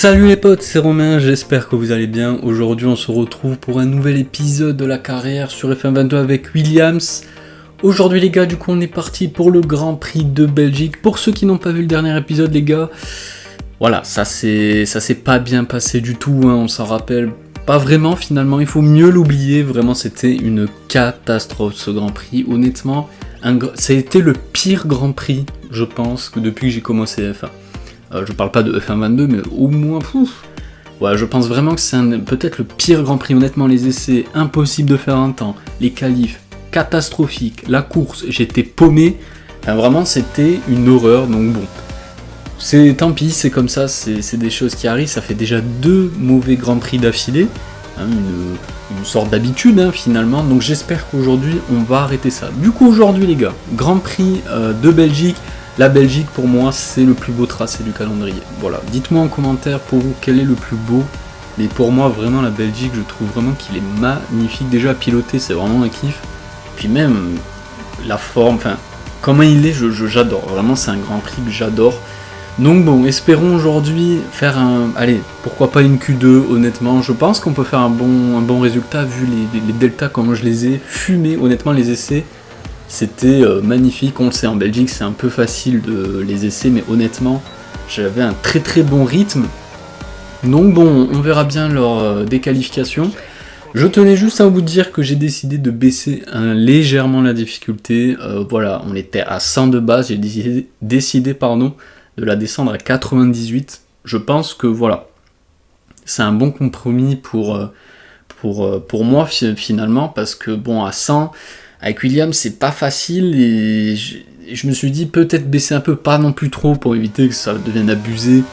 Salut les potes, c'est Romain, j'espère que vous allez bien. Aujourd'hui on se retrouve pour un nouvel épisode de la carrière sur FM22 avec Williams. Aujourd'hui les gars, du coup on est parti pour le Grand Prix de Belgique. Pour ceux qui n'ont pas vu le dernier épisode les gars, voilà, ça s'est pas bien passé du tout, hein, on s'en rappelle pas vraiment finalement, il faut mieux l'oublier, vraiment c'était une catastrophe ce Grand Prix, honnêtement. Ça a été le pire Grand Prix, je pense, que depuis que j'ai commencé F1. Je parle pas de F1 22, mais au moins, ouais, je pense vraiment que c'est peut-être le pire Grand Prix. Honnêtement, les essais, impossible de faire un temps. Les qualifs, catastrophiques. La course, j'étais paumé. Enfin, vraiment, c'était une horreur. Donc bon, c'est tant pis, c'est comme ça, c'est des choses qui arrivent. Ça fait déjà 2 mauvais Grands Prix d'affilée. Hein, une sorte d'habitude, hein, finalement. Donc j'espère qu'aujourd'hui, on va arrêter ça. Du coup, aujourd'hui, les gars, Grand Prix de Belgique. La Belgique, pour moi, c'est le plus beau tracé du calendrier. Voilà, dites-moi en commentaire pour vous quel est le plus beau. Mais pour moi, vraiment, la Belgique, je trouve vraiment qu'il est magnifique. Déjà, à piloter, c'est vraiment un kiff. Puis même, la forme, enfin, comment il est, j'adore. Vraiment, c'est un Grand Prix que j'adore. Donc bon, espérons aujourd'hui faire un... Allez, pourquoi pas une Q2, honnêtement. Je pense qu'on peut faire un bon résultat, vu les deltas, comment je les ai fumés. Honnêtement, les essais... C'était magnifique, on le sait, en Belgique c'est un peu facile de les essais, mais honnêtement, j'avais un très bon rythme. Donc bon, on verra bien leur déqualification. Je tenais juste à vous dire que j'ai décidé de baisser légèrement la difficulté. Voilà, on était à 100 de base, j'ai décidé de la descendre à 98. Je pense que voilà, c'est un bon compromis pour moi finalement, parce que bon, à 100... Avec Williams, c'est pas facile et je me suis dit peut-être baisser un peu, pas non plus trop pour éviter que ça devienne abusé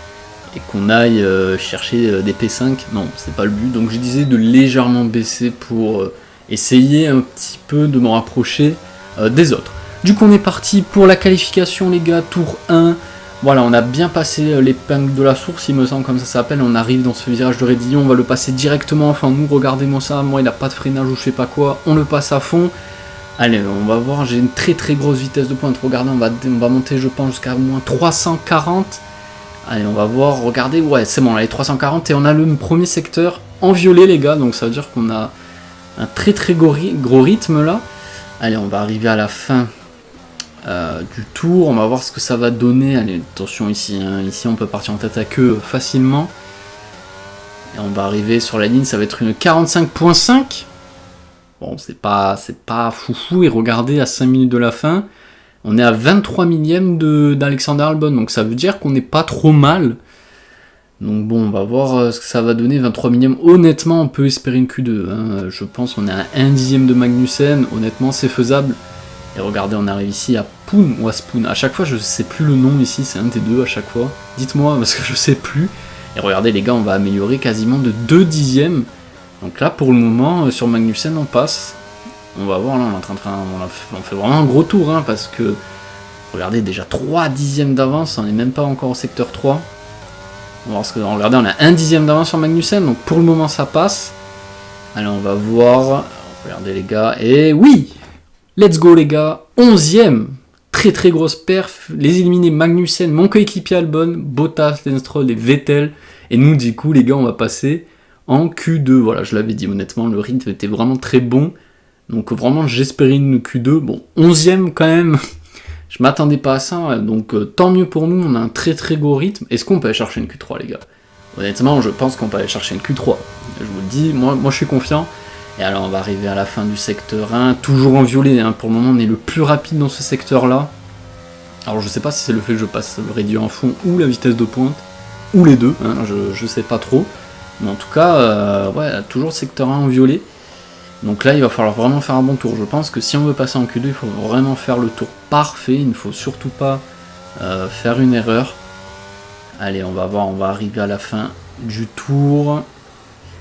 et qu'on aille chercher des P5. Non, c'est pas le but. Donc je disais de légèrement baisser pour essayer un petit peu de me rapprocher des autres. Du coup, on est parti pour la qualification, les gars, tour 1. Voilà, on a bien passé l'épingle de la source, il me semble, comme ça s'appelle. On arrive dans ce virage de Rédillon, on va le passer directement. Enfin, nous, regardez-moi ça, moi, il a pas de freinage ou je sais pas quoi. On le passe à fond. Allez, on va voir, j'ai une très grosse vitesse de pointe. Regardez, on va monter, je pense, jusqu'à au moins 340. Allez, on va voir, regardez, ouais, c'est bon, on a les 340 et on a le premier secteur en violet, les gars. Donc ça veut dire qu'on a un très gros rythme là. Allez, on va arriver à la fin du tour. On va voir ce que ça va donner. Allez, attention ici, hein, ici on peut partir en tête à queue facilement. Et on va arriver sur la ligne, ça va être une 45.5. Bon, c'est pas foufou, et regardez, à 5 minutes de la fin, on est à 23 millièmes d'Alexander Albon, donc ça veut dire qu'on n'est pas trop mal. Donc bon, on va voir ce que ça va donner, 23 millièmes, honnêtement, on peut espérer une Q2, hein. Je pense qu'on est à 1 dixième de Magnussen, honnêtement, c'est faisable. Et regardez, on arrive ici à Poon, ou à Spoon, à chaque fois, je sais plus le nom ici, c'est un des deux à chaque fois, dites-moi, parce que je sais plus. Et regardez, les gars, on va améliorer quasiment de 2 dixièmes. Donc là, pour le moment, sur Magnussen, on passe. On va voir, là, on fait vraiment un gros tour, hein, parce que, regardez, déjà 3 dixièmes d'avance, on n'est même pas encore au secteur 3. On va voir ce que... Regardez, on a 1 dixième d'avance sur Magnussen, donc pour le moment, ça passe. Allez, on va voir. Regardez, les gars, et oui! Let's go, les gars! 11ème! Très grosse perf. Les éliminés Magnussen, mon coéquipier Albon, Bottas, Stroll et Vettel. Et nous, du coup, les gars, on va passer... en Q2, voilà, je l'avais dit, honnêtement, le rythme était vraiment très bon. Donc vraiment, j'espérais une Q2. Bon, 11ème quand même, je m'attendais pas à ça. Ouais. Donc tant mieux pour nous, on a un très gros rythme. Est-ce qu'on peut aller chercher une Q3, les gars? Honnêtement, je pense qu'on peut aller chercher une Q3. Je vous le dis, moi je suis confiant. Et alors, on va arriver à la fin du secteur 1, toujours en violet. Hein. Pour le moment, on est le plus rapide dans ce secteur-là. Alors, je sais pas si c'est le fait que je passe le réduit en fond ou la vitesse de pointe, ou les deux, hein, je sais pas trop. Mais en tout cas, ouais, toujours secteur 1 en violet. Donc là, il va falloir vraiment faire un bon tour. Je pense que si on veut passer en Q2, il faut vraiment faire le tour parfait. Il ne faut surtout pas faire une erreur. Allez, on va voir, on va arriver à la fin du tour.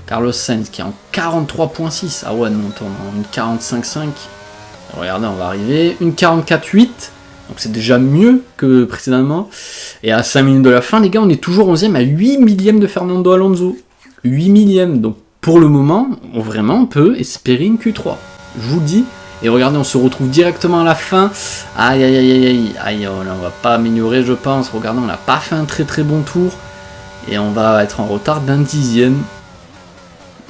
Carlos Sainz qui est en 43.6. Ah ouais, non, on tourne en une 45.5. Regardez, on va arriver. Une 44.8. Donc c'est déjà mieux que précédemment. Et à 5 minutes de la fin, les gars, on est toujours 11ème à 8 millièmes de Fernando Alonso. 8 millièmes, donc pour le moment, on peut espérer une Q3. Je vous le dis. Et regardez, on se retrouve directement à la fin. Aïe, oh, là, on va pas améliorer, je pense. Regardez, on n'a pas fait un très bon tour. Et on va être en retard d'un dixième.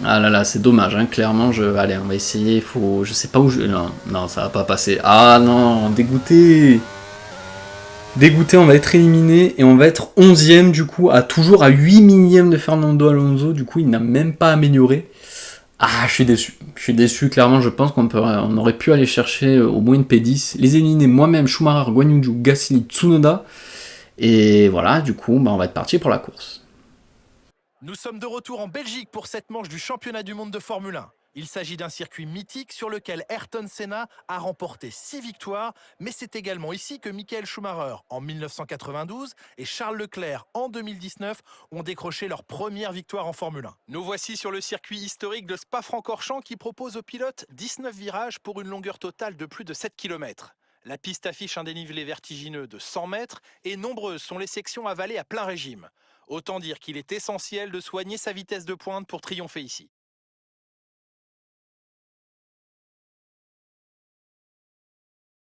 Ah là là, c'est dommage, hein, clairement. Allez, on va essayer. Faut... Je sais pas où je... Non, non, ça va pas passer. Ah non, dégoûté. Dégoûté, on va être éliminé. Et on va être 11e, du coup, toujours à 8 millièmes de Fernando Alonso. Du coup, il n'a même pas amélioré. Ah, je suis déçu. Je suis déçu, clairement. Je pense on aurait pu aller chercher au moins une P10. Les éliminer moi-même, Schumacher, Guan Yu Zhou, Gasly, Tsunoda. Et voilà, du coup, bah, on va être parti pour la course. Nous sommes de retour en Belgique pour cette manche du championnat du monde de Formule 1. Il s'agit d'un circuit mythique sur lequel Ayrton Senna a remporté 6 victoires, mais c'est également ici que Michael Schumacher en 1992 et Charles Leclerc en 2019 ont décroché leur première victoire en Formule 1. Nous voici sur le circuit historique de Spa-Francorchamps qui propose aux pilotes 19 virages pour une longueur totale de plus de 7 km. La piste affiche un dénivelé vertigineux de 100 mètres et nombreuses sont les sections avalées à plein régime. Autant dire qu'il est essentiel de soigner sa vitesse de pointe pour triompher ici.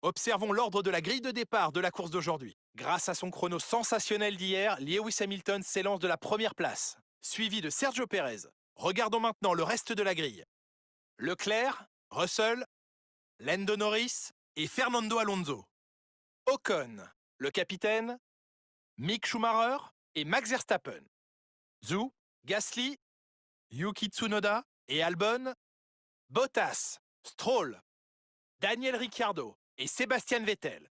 Observons l'ordre de la grille de départ de la course d'aujourd'hui. Grâce à son chrono sensationnel d'hier, Lewis Hamilton s'élance de la première place, suivi de Sergio Pérez. Regardons maintenant le reste de la grille. Leclerc, Russell, Lando Norris et Fernando Alonso. Ocon, le capitaine, Mick Schumacher et Max Verstappen. Zhou, Gasly, Yuki Tsunoda et Albon, Bottas, Stroll, Daniel Ricciardo et Sébastien Vettel.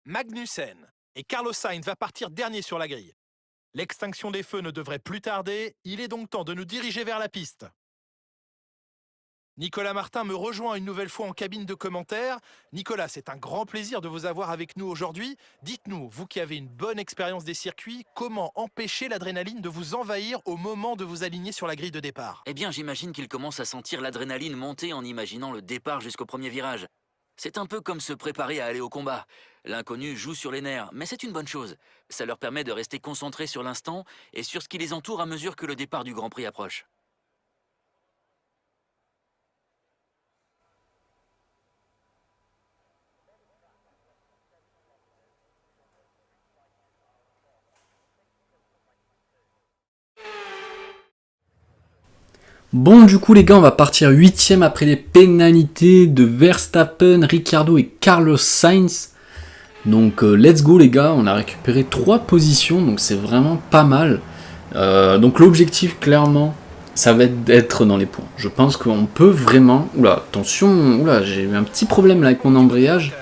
Magnussen et Carlos Sainz va partir dernier sur la grille. L'extinction des feux ne devrait plus tarder, il est donc temps de nous diriger vers la piste. Nicolas Martin me rejoint une nouvelle fois en cabine de commentaires. Nicolas, c'est un grand plaisir de vous avoir avec nous aujourd'hui. Dites-nous, vous qui avez une bonne expérience des circuits, comment empêcher l'adrénaline de vous envahir au moment de vous aligner sur la grille de départ? Eh bien, j'imagine qu'il commence à sentir l'adrénaline monter en imaginant le départ jusqu'au premier virage. C'est un peu comme se préparer à aller au combat. L'inconnu joue sur les nerfs, mais c'est une bonne chose. Ça leur permet de rester concentrés sur l'instant et sur ce qui les entoure à mesure que le départ du Grand Prix approche. Bon, du coup, les gars, on va partir 8e après les pénalités de Verstappen, Ricciardo et Carlos Sainz. Donc, let's go, les gars. On a récupéré 3 positions, donc c'est vraiment pas mal. Donc, l'objectif, clairement, ça va être d'être dans les points. Je pense qu'on peut vraiment... Oula, attention, oula, j'ai eu un petit problème là avec mon embrayage.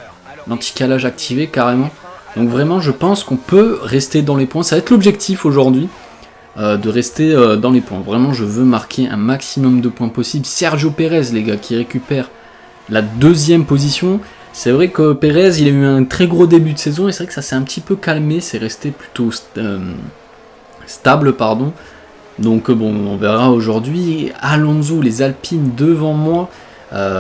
L'anti-calage activé, carrément. Donc, vraiment, je pense qu'on peut rester dans les points. Ça va être l'objectif aujourd'hui. De rester dans les points. Vraiment, je veux marquer un maximum de points possible. Sergio Pérez, les gars, qui récupère la 2e position. C'est vrai que Pérez, il a eu un très gros début de saison et c'est vrai que ça s'est un petit peu calmé. C'est resté plutôt stable, pardon. Donc bon, on verra aujourd'hui. Alonso, les Alpines devant moi.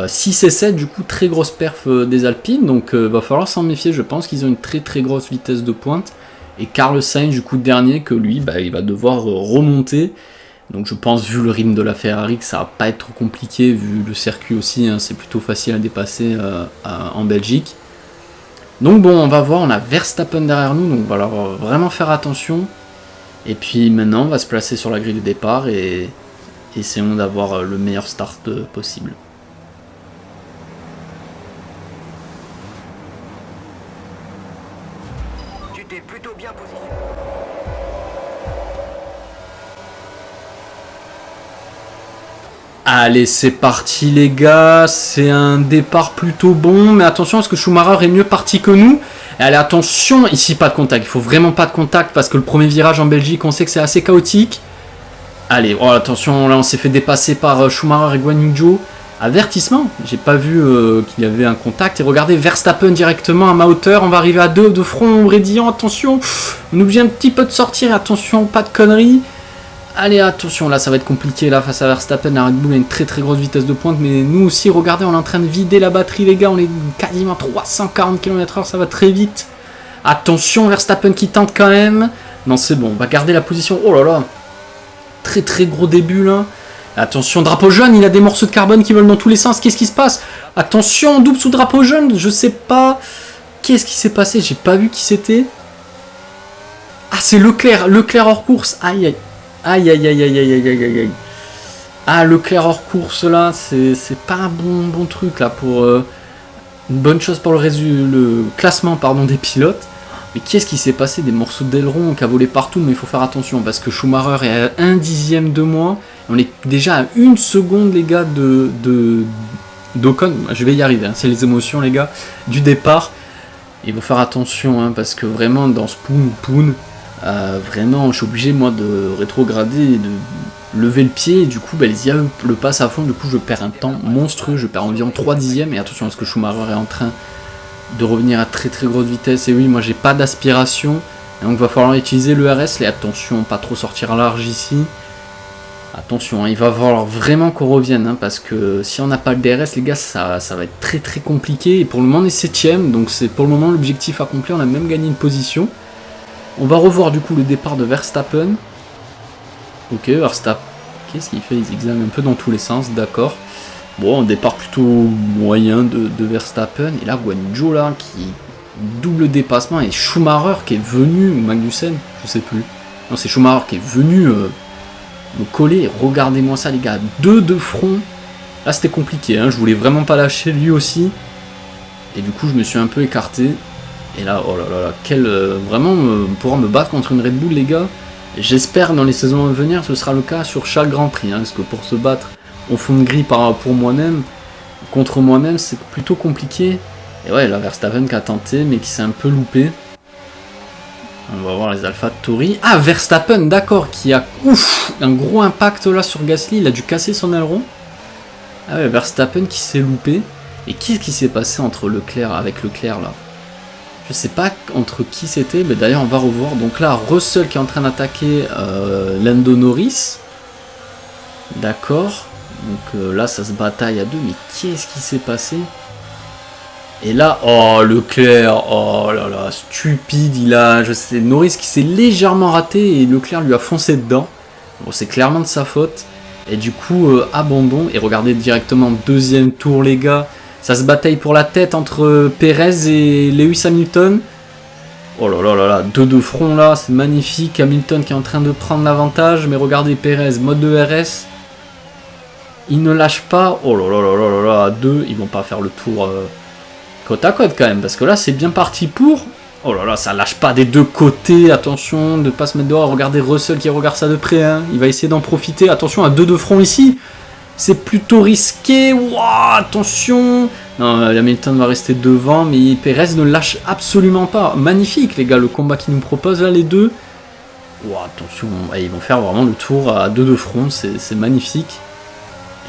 6 et 7, du coup, très grosse perf des Alpines. Donc va falloir s'en méfier. Je pense qu'ils ont une très très grosse vitesse de pointe. Et Carlos Sainz, du coup, dernier, que lui, bah, il va devoir remonter. Donc je pense, vu le rythme de la Ferrari, que ça va pas être trop compliqué, vu le circuit aussi, hein, c'est plutôt facile à dépasser en Belgique. Donc bon, on va voir, on a Verstappen derrière nous, donc on va leur vraiment faire attention. Et puis maintenant, on va se placer sur la grille de départ et essayons d'avoir le meilleur start possible. Plutôt bien positionné. Allez, c'est parti les gars, c'est un départ plutôt bon, mais attention parce que Schumacher est mieux parti que nous. Et allez, attention, ici pas de contact, il faut vraiment pas de contact parce que le premier virage en Belgique, on sait que c'est assez chaotique. Allez, oh, attention, là on s'est fait dépasser par Schumacher et Guan Yu Zhou. Avertissement, j'ai pas vu qu'il y avait un contact. Et regardez, Verstappen directement à ma hauteur. On va arriver à 2 de front, Brédillant, attention. On est obligé un petit peu de sortir, attention, pas de conneries. Allez, attention, là ça va être compliqué là face à Verstappen. La Red Bull a une très très grosse vitesse de pointe. Mais nous aussi, regardez, on est en train de vider la batterie les gars. On est quasiment 340 km/h, ça va très vite. Attention, Verstappen qui tente quand même. Non, c'est bon, on va garder la position. Oh là là, très très gros début là. Attention, drapeau jaune, il a des morceaux de carbone qui volent dans tous les sens. Qu'est-ce qui se passe? Attention, double sous drapeau jaune, je sais pas. Qu'est-ce qui s'est passé? J'ai pas vu qui c'était. Ah, c'est Leclerc, Leclerc hors course. Aïe, aïe. Aïe, aïe, aïe, aïe, aïe, aïe, aïe, aïe. Ah, Leclerc hors course, là, c'est pas un bon truc, là, pour... une bonne chose pour le classement, pardon, des pilotes. Mais qu'est-ce qui s'est passé? Des morceaux d'aileron qui a volé partout, mais il faut faire attention, parce que Schumacher est à 1 dixième de moins. On est déjà à 1 seconde, les gars, d'Ocon. Je vais y arriver, hein, c'est les émotions, les gars, du départ. Il faut faire attention, hein, parce que vraiment, dans ce poun, vraiment, je suis obligé, moi, de rétrograder et de lever le pied. Et du coup, les IA le passent à fond. Du coup, je perds un temps monstrueux. Je perds environ 3 dixièmes. Et attention, parce que Schumacher est en train de revenir à très grosse vitesse. Et oui, moi, j'ai pas d'aspiration. Donc, il va falloir utiliser le RS. Et attention, pas trop sortir large ici. Attention, hein, il va falloir vraiment qu'on revienne, hein, parce que si on n'a pas le DRS, les gars, ça va être très compliqué. Et pour le moment, on est 7ème, donc c'est pour le moment l'objectif accompli. On a même gagné une position. On va revoir du coup le départ de Verstappen. Ok, Verstappen, qu'est-ce qu'il fait? Il zigzague un peu dans tous les sens, d'accord. Bon, un départ plutôt moyen de Verstappen. Et là, Guan Yu Zhou, là, qui double dépassement. Et Schumacher qui est venu, ou Magnussen, je sais plus. Non, c'est Schumacher qui est venu... me coller. Regardez-moi ça, les gars, 2 de front. Là, c'était compliqué, hein. Je voulais vraiment pas lâcher lui aussi. Et du coup, je me suis un peu écarté. Et là, oh là là, vraiment, pouvoir me battre contre une Red Bull, les gars. J'espère dans les saisons à venir, ce sera le cas sur chaque Grand Prix, hein, parce que pour se battre au fond de grille pour moi-même, contre moi-même, c'est plutôt compliqué. Et ouais, là, Verstappen qui a tenté, mais qui s'est un peu loupé. On va voir les AlphaTauri. Ah, Verstappen, d'accord, qui a un gros impact là sur Gasly. Il a dû casser son aileron. Ah ouais, Verstappen qui s'est loupé. Et qu'est-ce qui s'est passé entre avec Leclerc là? Je sais pas entre qui c'était, mais d'ailleurs on va revoir. Donc là, Russell qui est en train d'attaquer Lando Norris. D'accord. Donc là, ça se bataille à 2. Mais qu'est-ce qui s'est passé? Et là, oh, Leclerc, oh là là, stupide, je sais, Norris qui s'est légèrement raté et Leclerc lui a foncé dedans. Bon, c'est clairement de sa faute. Et du coup, abandon. Et regardez directement, 2e tour, les gars. Ça se bataille pour la tête entre Perez et Lewis Hamilton. Oh là là là là, 2 de front là, c'est magnifique. Hamilton qui est en train de prendre l'avantage. Mais regardez, Perez, mode de RS. Il ne lâche pas. Oh là là là là là, à 2, ils vont pas faire le tour... côte à côte quand même, parce que là c'est bien parti pour... Oh là là, ça lâche pas des deux côtés, attention de pas se mettre dehors. Regardez Russell qui regarde ça de près, hein. Il va essayer d'en profiter, attention à 2 de front ici. C'est plutôt risqué, wow, attention. Non, Hamilton va rester devant, mais Perez ne lâche absolument pas. Magnifique les gars, le combat qu'ils nous proposent là les deux. Wow, attention, ils vont faire vraiment le tour à 2 de front, c'est magnifique.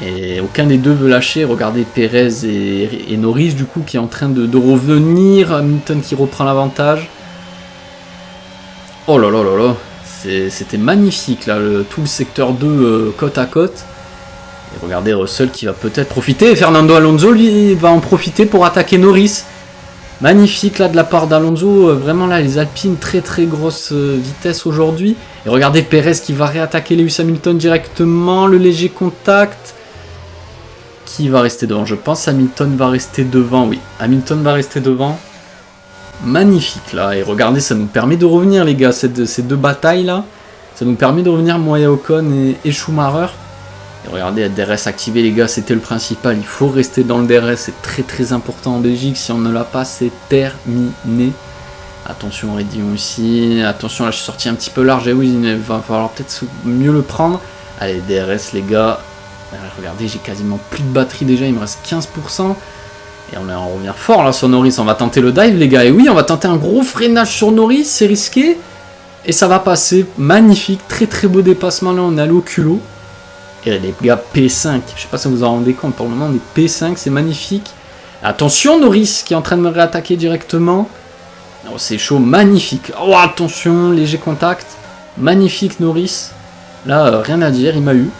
Et aucun des deux veut lâcher. Regardez Perez et Norris du coup qui est en train de revenir. Hamilton qui reprend l'avantage. Oh là là là là. C'était magnifique là, tout le secteur 2 côte à côte. Et regardez Russell qui va peut-être profiter. Et Fernando Alonso lui va en profiter pour attaquer Norris. Magnifique là de la part d'Alonso. Vraiment là les Alpines très grosse vitesse aujourd'hui. Et regardez Perez qui va réattaquer Lewis Hamilton directement. Le léger contact. Qui va rester devant? Je pense Hamilton va rester devant, oui. Hamilton va rester devant. Magnifique là. Et regardez, ça nous permet de revenir les gars, ces deux batailles là. Ça nous permet de revenir moi et Ocon et Schumacher. Et regardez, DRS activé les gars, c'était le principal. Il faut rester dans le DRS, c'est très important en Belgique. Si on ne l'a pas, c'est terminé. Attention Rédillon aussi. Attention, là je suis sorti un petit peu large. Et oui, il va falloir peut-être mieux le prendre. Allez, DRS les gars. Regardez, j'ai quasiment plus de batterie déjà, il me reste 15%. Et on revient fort là sur Norris, on va tenter le dive les gars. Et oui, on va tenter un gros freinage sur Norris, c'est risqué. Et ça va passer, magnifique, très beau dépassement là, on est allé au culot. Et les gars, P5, je sais pas si vous en rendez compte, pour le moment on est P5, c'est magnifique. Attention Norris qui est en train de me réattaquer directement. Oh, c'est chaud, magnifique. Oh attention, léger contact. Magnifique Norris. Là, rien à dire, il m'a eu.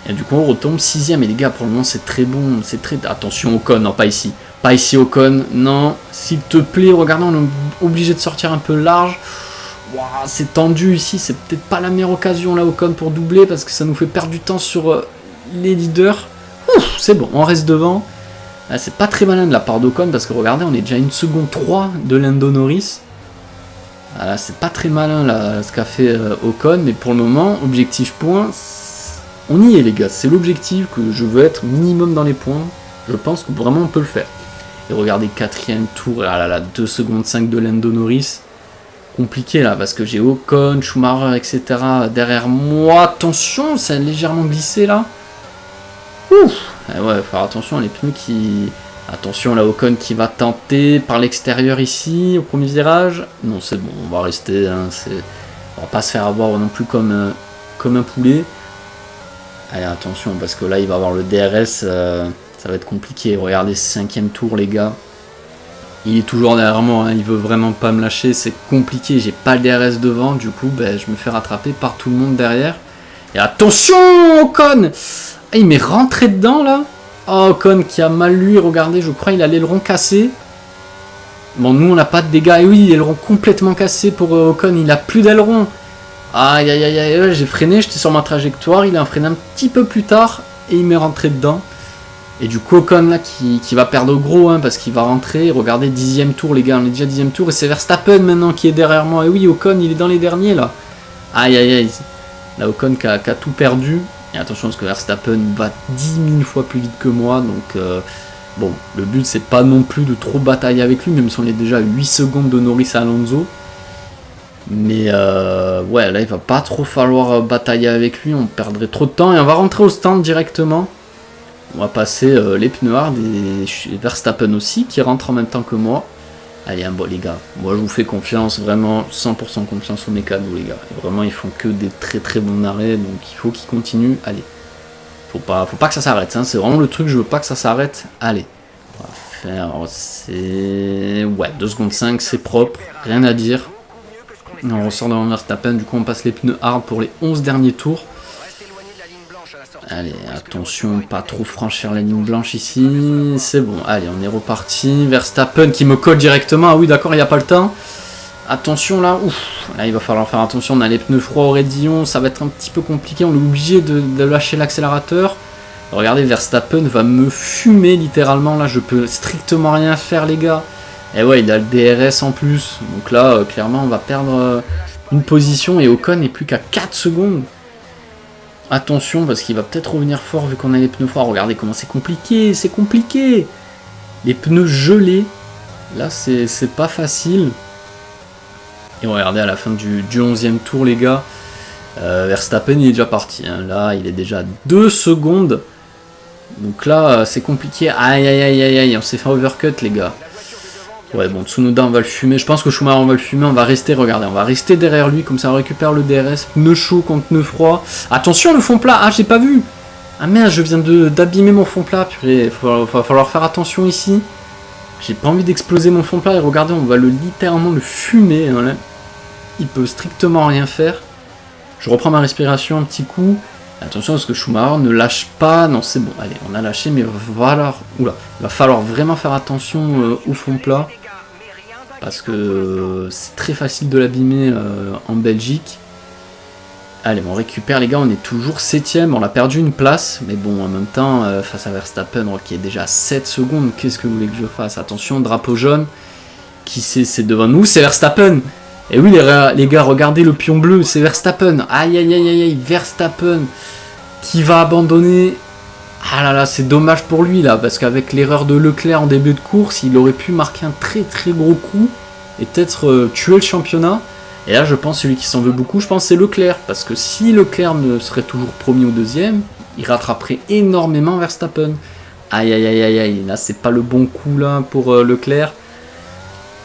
Et du coup on retombe 6ème et les gars pour le moment c'est très bon, c'est très... Attention Ocon, non pas ici, pas ici Ocon, non, s'il te plaît, regardez on est obligé de sortir un peu large. Wow, c'est tendu ici, c'est peut-être pas la meilleure occasion là Ocon pour doubler parce que ça nous fait perdre du temps sur les leaders. Ouf, c'est bon, on reste devant. Là c'est pas très malin de la part d'Ocon parce que regardez on est déjà 1 seconde 3 de Lando Norris. Voilà, c'est pas très malin là, ce qu'a fait Ocon, mais pour le moment, objectif point, on y est les gars, c'est l'objectif que je veux être minimum dans les points, je pense que vraiment on peut le faire. Et regardez, 4ème tour, ah là là, 2 secondes 5 de Lando Norris, compliqué là, parce que j'ai Ocon, Schumacher, etc. derrière moi, attention, ça a légèrement glissé là. Ouf, ouais, faire attention, les pneus qui... Attention là, Ocon qui va tenter par l'extérieur ici, au premier virage. Non, c'est bon, on va rester, hein, on va pas se faire avoir non plus comme un poulet. Allez, attention, parce que là, il va avoir le DRS, ça va être compliqué. Regardez, 5ème tour, les gars. Il est toujours derrière moi, hein, il veut vraiment pas me lâcher, c'est compliqué. J'ai pas le DRS devant, du coup, ben, je me fais rattraper par tout le monde derrière. Et attention, Ocon! Ah, il m'est rentré dedans, là. Oh, Ocon qui a mal lui, regardez, je crois il a l'aileron cassé. Bon, nous on n'a pas de dégâts. Et oui, l'aileron complètement cassé pour Ocon, il a plus d'aileron. Aïe aïe aïe aïe, j'ai freiné, j'étais sur ma trajectoire, il a freiné un petit peu plus tard et il m'est rentré dedans. Et du coup Ocon là qui va perdre gros, hein, parce qu'il va rentrer. Regardez, 10ème tour les gars, on est déjà 10ème tour et c'est Verstappen maintenant qui est derrière moi. Et oui, Ocon il est dans les derniers là. Aïe aïe aïe, là Ocon qui a tout perdu. Et attention parce que Verstappen va 10 000 fois plus vite que moi, donc bon, le but c'est pas non plus de trop batailler avec lui, même si on est déjà à 8 secondes de Norris à Alonso. Mais ouais, là il va pas trop falloir batailler avec lui, on perdrait trop de temps et on va rentrer au stand directement. On va passer les pneus hard et Verstappen aussi qui rentre en même temps que moi. Allez, bon les gars, moi je vous fais confiance, vraiment 100% confiance aux mécanos les gars. Et vraiment ils font que des très très bons arrêts, donc il faut qu'ils continuent. Allez, faut pas que ça s'arrête, hein. C'est vraiment le truc, je veux pas que ça s'arrête. Allez, on va faire, c'est... Ouais, 2 secondes 5, c'est propre, rien à dire. On ressort devant Verstappen, du coup on passe les pneus hard pour les 11 derniers tours. Allez, attention, pas trop franchir la ligne blanche ici. C'est bon, allez, on est reparti. Verstappen qui me colle directement. Ah oui, d'accord, il n'y a pas le temps. Attention là, ouf. Là, il va falloir faire attention. On a les pneus froids au raidillon. Ça va être un petit peu compliqué. On est obligé de lâcher l'accélérateur. Regardez, Verstappen va me fumer littéralement. Là, je peux strictement rien faire, les gars. Et ouais, il a le DRS en plus. Donc là, clairement, on va perdre une position. Et Ocon n'est plus qu'à 4 secondes. Attention parce qu'il va peut-être revenir fort vu qu'on a les pneus froids. Regardez comment c'est compliqué, c'est compliqué. Les pneus gelés, là c'est pas facile. Et regardez à la fin du 11e tour les gars, Verstappen il est déjà parti. Hein. Là il est déjà à 2 secondes. Donc là c'est compliqué. Aïe aïe aïe aïe aïe, on s'est fait overcut les gars. Ouais, bon, Tsunoda, on va le fumer. Je pense que Schumacher, on va le fumer. On va rester, regardez, on va rester derrière lui. Comme ça, on récupère le DRS. Pneu chaud contre pneu froid. Attention, le fond plat. Ah, j'ai pas vu. Ah merde, je viens d'abîmer mon fond plat. Purée, va falloir faire attention ici. J'ai pas envie d'exploser mon fond plat. Et regardez, on va littéralement le fumer. Hein, là. Il peut strictement rien faire. Je reprends ma respiration un petit coup. Attention parce que Schumacher ne lâche pas. Non, c'est bon. Allez, on a lâché, mais il va falloir vraiment faire attention au fond plat. Parce que c'est très facile de l'abîmer en Belgique. Allez, on récupère les gars, on est toujours 7ème, on a perdu une place. Mais bon, en même temps, face à Verstappen, qui est déjà à 7 secondes, qu'est-ce que vous voulez que je fasse? Attention, drapeau jaune. Qui c'est devant nous? C'est Verstappen. Et oui les gars, regardez le pion bleu, c'est Verstappen. Aïe aïe aïe aïe aïe, Verstappen qui va abandonner. Ah là là, c'est dommage pour lui là, parce qu'avec l'erreur de Leclerc en début de course, il aurait pu marquer un très très gros coup et peut-être tuer le championnat. Et là, je pense celui qui s'en veut beaucoup, je pense c'est Leclerc, parce que si Leclerc ne serait toujours premier ou deuxième, il rattraperait énormément Verstappen. Aïe aïe aïe aïe aïe, là c'est pas le bon coup là pour Leclerc.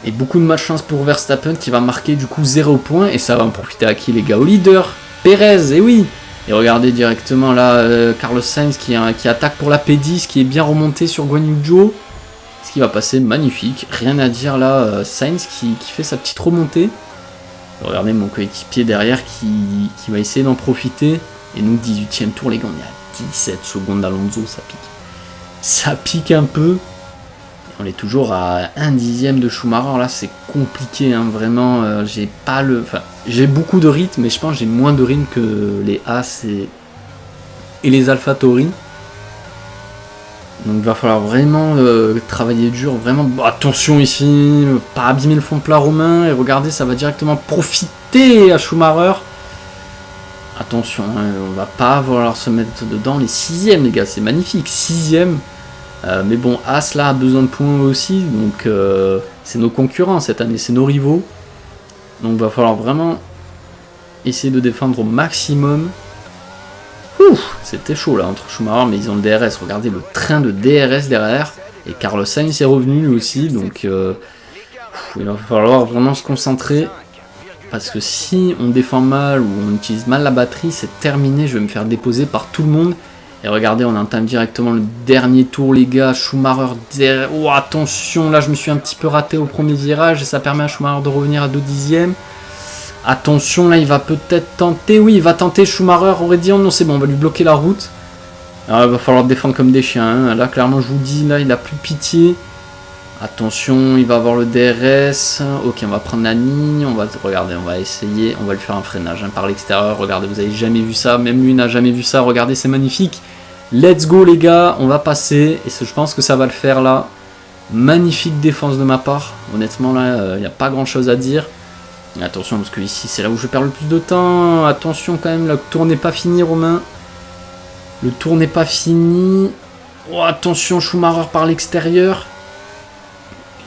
Et beaucoup de malchance pour Verstappen qui va marquer du coup 0 points, et ça va en profiter à qui les gars? Au leader, Perez, et oui. Et regardez directement là, Carlos Sainz qui attaque pour la P10, qui est bien remonté sur Guan Yu Zhou. Ce qui va passer, magnifique. Rien à dire là, Sainz qui fait sa petite remontée. Regardez mon coéquipier derrière qui va essayer d'en profiter. Et nous, 18ème tour, les gars, on est à 17 secondes d'Alonso, ça pique. Ça pique un peu. On est toujours à 1/10 de Schumacher. Là, c'est compliqué, hein, vraiment. J'ai beaucoup de rythme, mais je pense que j'ai moins de rythme que les As et les AlphaTauri. Donc il va falloir vraiment travailler dur, vraiment. Bon, attention ici, pas abîmer le fond de plat romain, et regardez, ça va directement profiter à Schumacher. Attention, hein, on va pas vouloir se mettre dedans. Les 6e, les gars, c'est magnifique, 6e. Mais bon, As là a besoin de points aussi, donc c'est nos concurrents cette année, c'est nos rivaux. Donc il va falloir vraiment essayer de défendre au maximum. Ouf, c'était chaud là entre Schumacher, mais ils ont le DRS. Regardez le train de DRS derrière. Et Carlos Sainz est revenu lui aussi, donc il va falloir vraiment se concentrer. Parce que si on défend mal ou on utilise mal la batterie, c'est terminé, je vais me faire déposer par tout le monde. Et regardez, on entame directement le dernier tour, les gars. Schumacher derrière. Oh, attention, là je me suis un petit peu raté au premier virage et ça permet à Schumacher de revenir à 2 dixièmes. Attention, là il va peut-être tenter. Oui, il va tenter. Schumacher aurait dit non, c'est bon, on va lui bloquer la route. Alors il va falloir défendre comme des chiens. Hein. Là, clairement, je vous dis, là il a plus pitié. Attention, il va avoir le DRS. Ok, on va prendre la ligne. On va regarder, on va essayer. On va lui faire un freinage hein, par l'extérieur. Regardez, vous avez jamais vu ça. Même lui n'a jamais vu ça. Regardez, c'est magnifique. Let's go, les gars. On va passer. Et je pense que ça va le faire là. Magnifique défense de ma part. Honnêtement, là, il n'y a pas grand chose à dire. Et attention, parce que ici, c'est là où je perds le plus de temps. Attention quand même, le tour n'est pas fini, Romain. Le tour n'est pas fini. Oh, attention, Schumacher par l'extérieur.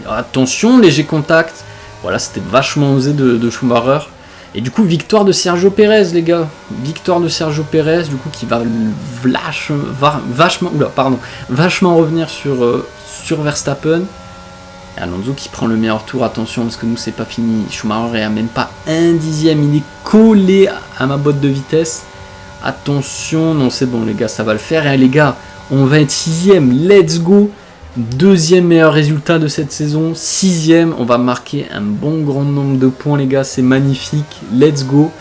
Attention, léger contact. Voilà, c'était vachement osé de Schumacher. Et du coup, victoire de Sergio Pérez, les gars. Victoire de Sergio Pérez, du coup, qui va vachement revenir sur Verstappen. Et Alonso qui prend le meilleur tour. Attention, parce que nous, c'est pas fini. Schumacher est à même pas 1 dixième. Il est collé à ma botte de vitesse. Attention, non, c'est bon, les gars, ça va le faire. Et les gars, on va être 6ème. Let's go. 2e meilleur résultat de cette saison, 6ème, on va marquer un bon grand nombre de points les gars, c'est magnifique, let's go,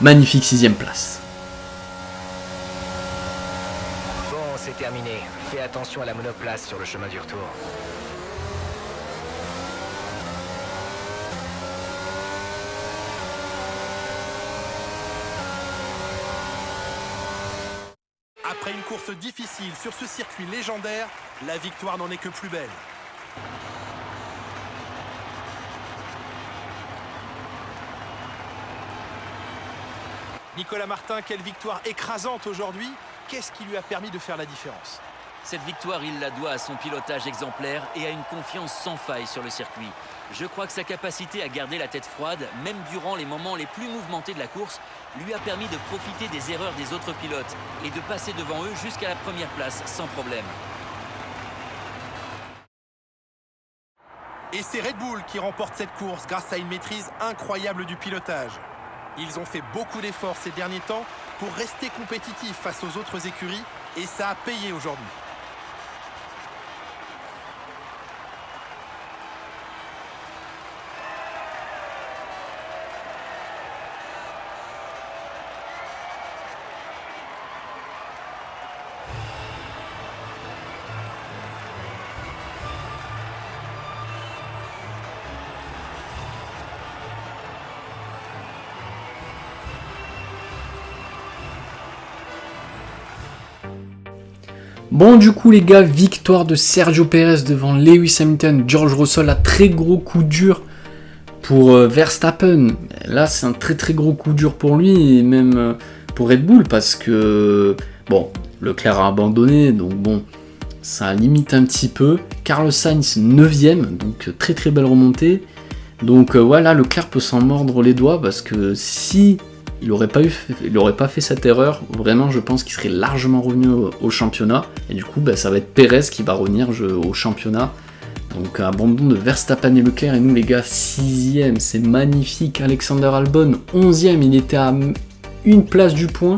magnifique 6ème place. Bon, c'est terminé, fais attention à la monoplace sur le chemin du retour. Après une course difficile sur ce circuit légendaire, la victoire n'en est que plus belle. Nicolas Martin, quelle victoire écrasante aujourd'hui. Qu'est-ce qui lui a permis de faire la différence? Cette victoire, il la doit à son pilotage exemplaire et à une confiance sans faille sur le circuit. Je crois que sa capacité à garder la tête froide, même durant les moments les plus mouvementés de la course, lui a permis de profiter des erreurs des autres pilotes et de passer devant eux jusqu'à la première place sans problème. Et c'est Red Bull qui remporte cette course grâce à une maîtrise incroyable du pilotage. Ils ont fait beaucoup d'efforts ces derniers temps pour rester compétitifs face aux autres écuries et ça a payé aujourd'hui. Bon du coup les gars, victoire de Sergio Pérez devant Lewis Hamilton, George Russell, un très gros coup dur pour Verstappen. Là c'est un très gros coup dur pour lui et même pour Red Bull parce que bon, Leclerc a abandonné donc bon, ça limite un petit peu. Carlos Sainz 9ème, donc très belle remontée. Donc voilà, Leclerc peut s'en mordre les doigts parce que si il n'aurait pas fait cette erreur, vraiment je pense qu'il serait largement revenu au championnat. Et du coup ça va être Pérez qui va revenir au championnat. Donc abandon de Verstappen et Leclerc et nous les gars 6ème, c'est magnifique. Alexander Albon 11ème, il était à une place du point.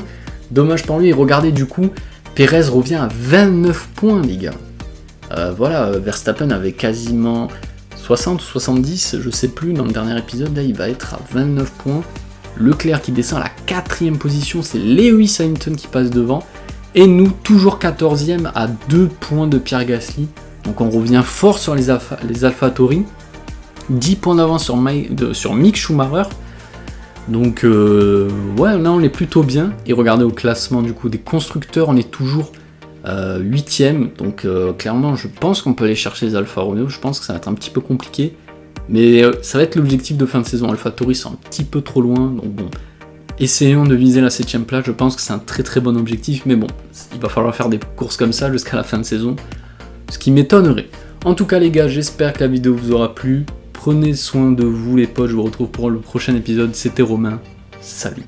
Dommage pour lui, et regardez du coup, Pérez revient à 29 points les gars. Voilà, Verstappen avait quasiment 60 ou 70, je sais plus, dans le dernier épisode, là il va être à 29 points. Leclerc qui descend à la 4ème position, c'est Lewis Hamilton qui passe devant. Et nous, toujours 14ème à 2 points de Pierre Gasly. Donc on revient fort sur les AlphaTauri. 10 points d'avance sur Mick Schumacher. Donc ouais, là on est plutôt bien. Et regardez au classement du coup des constructeurs, on est toujours 8ème, donc clairement je pense qu'on peut aller chercher les Alfa Romeo, je pense que ça va être un petit peu compliqué, mais ça va être l'objectif de fin de saison. AlphaTauri c'est un petit peu trop loin, donc bon, essayons de viser la 7ème place, je pense que c'est un très très bon objectif, mais bon, il va falloir faire des courses comme ça jusqu'à la fin de saison, ce qui m'étonnerait. En tout cas les gars, j'espère que la vidéo vous aura plu, prenez soin de vous les potes, je vous retrouve pour le prochain épisode, c'était Romain, salut.